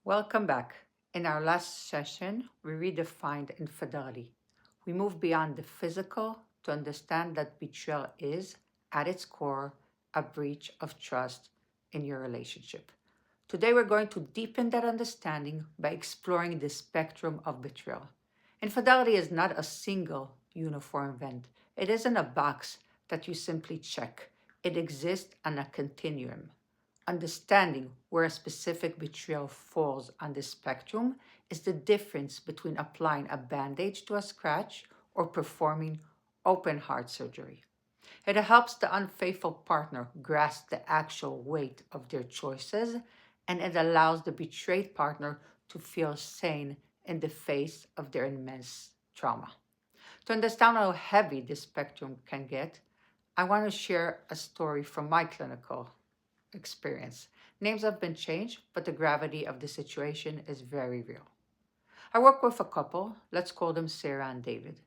Welcome back. In our last session, we redefined infidelity. We moved beyond the physical to understand that betrayal is, at its core, a breach of trust in your relationship. Today, we're going to deepen that understanding by exploring the spectrum of betrayal. Infidelity is not a single uniform event, it isn't a box that you simply check, it exists on a continuum. Understanding where a specific betrayal falls on the spectrum is the difference between applying a bandage to a scratch or performing open heart surgery. It helps the unfaithful partner grasp the actual weight of their choices, and it allows the betrayed partner to feel sane in the face of their immense trauma. To understand how heavy this spectrum can get, I want to share a story from my clinical experience. Names have been changed, but the gravity of the situation is very real. I work with a couple, let's call them Sarah and David.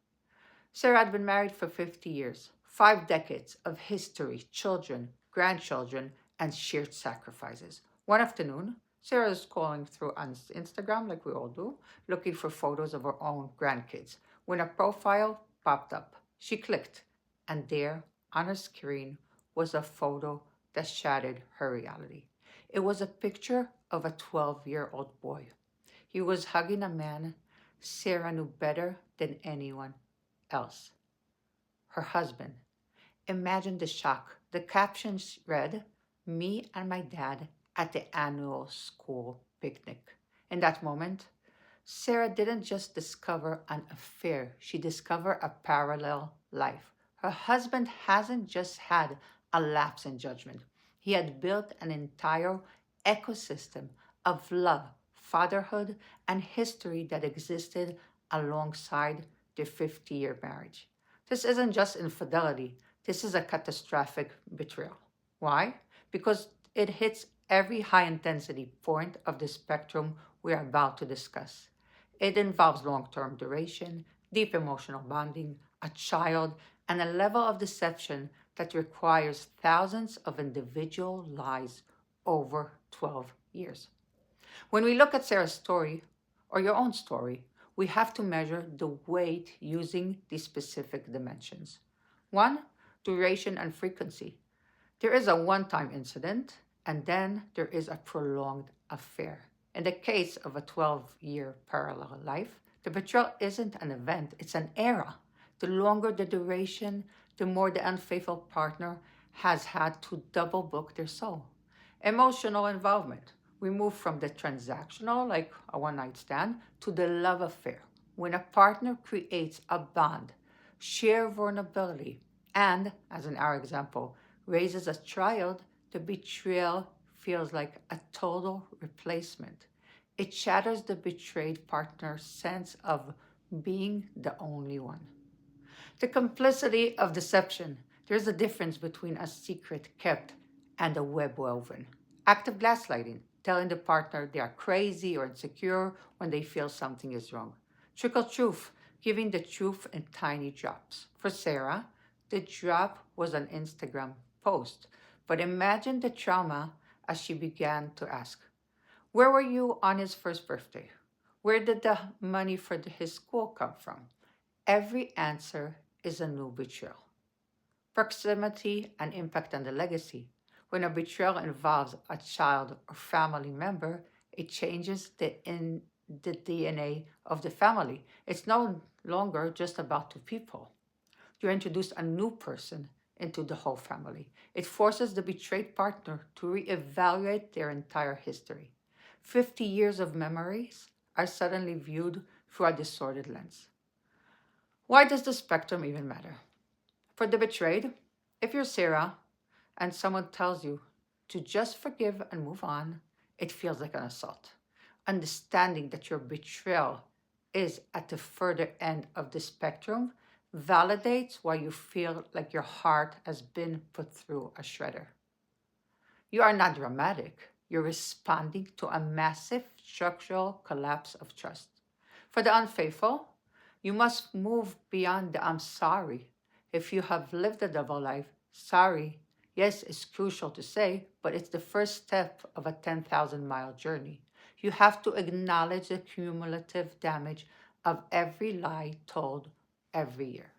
Sarah had been married for 50 years, 5 decades of history, children, grandchildren, and shared sacrifices. One afternoon, Sarah is scrolling through on Instagram, like we all do, looking for photos of her own grandkids, when a profile popped up. She clicked, and there, on her screen, was a photo that shattered her reality. It was a picture of a 12-year-old boy. He was hugging a man Sarah knew better than anyone else, her husband. Imagine the shock. The captions read, "Me and my dad at the annual school picnic." In that moment, Sarah didn't just discover an affair, she discovered a parallel life. Her husband hasn't just had a lapse in judgment, he had built an entire ecosystem of love, fatherhood, and history that existed alongside their 50-year marriage. This isn't just infidelity, this is a catastrophic betrayal. Why? Because it hits every high intensity point of the spectrum we are about to discuss. It involves long term duration, deep emotional bonding, a child, and a level of deception that requires thousands of individual lies over 12 years. When we look at Sarah's story, or your own story, we have to measure the weight using these specific dimensions. One, duration and frequency. There is a one time incident, and then there is a prolonged affair. In the case of a 12-year parallel life, the betrayal isn't an event, it's an era. The longer the duration, the more the unfaithful partner has had to double book their soul. Emotional involvement. We move from the transactional, like a one night stand, to the love affair. When a partner creates a bond, share vulnerability, and, as in our example, raises a child, the betrayal feels like a total replacement. It shatters the betrayed partner's sense of being the only one. The complicity of deception. There's a difference between a secret kept and a web woven. Active gaslighting, telling the partner they are crazy or insecure when they feel something is wrong. Trickle truth, giving the truth in tiny drops. For Sarah, the drop was an Instagram post, but imagine the trauma as she began to ask, where were you on his first birthday? Where did the money for his school come from? Every answer is a new betrayal. Proximity and impact on the legacy. When a betrayal involves a child or family member, it changes the DNA of the family. It's no longer just about two people. You introduce a new person into the whole family. It forces the betrayed partner to reevaluate their entire history. 50 years of memories are suddenly viewed through a distorted lens. Why does the spectrum even matter? For the betrayed, if you're Sarah and someone tells you to just forgive and move on, it feels like an assault. Understanding that your betrayal is at the further end of the spectrum validates why you feel like your heart has been put through a shredder. You are not dramatic, you're responding to a massive structural collapse of trust. For the unfaithful, you must move beyond the I'm sorry. If you have lived a double life, sorry, yes, it's crucial to say, but it's the first step of a 10,000-mile journey. You have to acknowledge the cumulative damage of every lie told every year.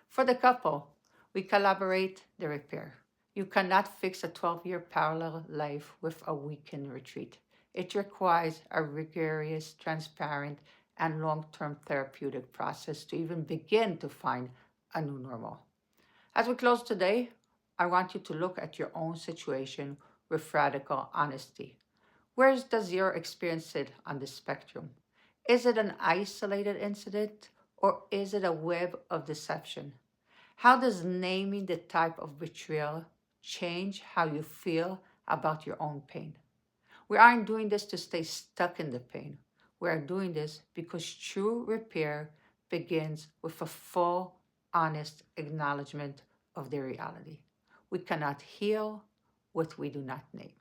For the couple, we collaborate the repair. You cannot fix a 12-year parallel life with a weekend retreat. It requires a rigorous, transparent, and long term therapeutic process to even begin to find a new normal. As we close today, I want you to look at your own situation with radical honesty. Where does your experience sit on the spectrum? Is it an isolated incident or is it a web of deception? How does naming the type of betrayal change how you feel about your own pain? We aren't doing this to stay stuck in the pain. We are doing this because true repair begins with a full, honest acknowledgement of the reality. We cannot heal what we do not name.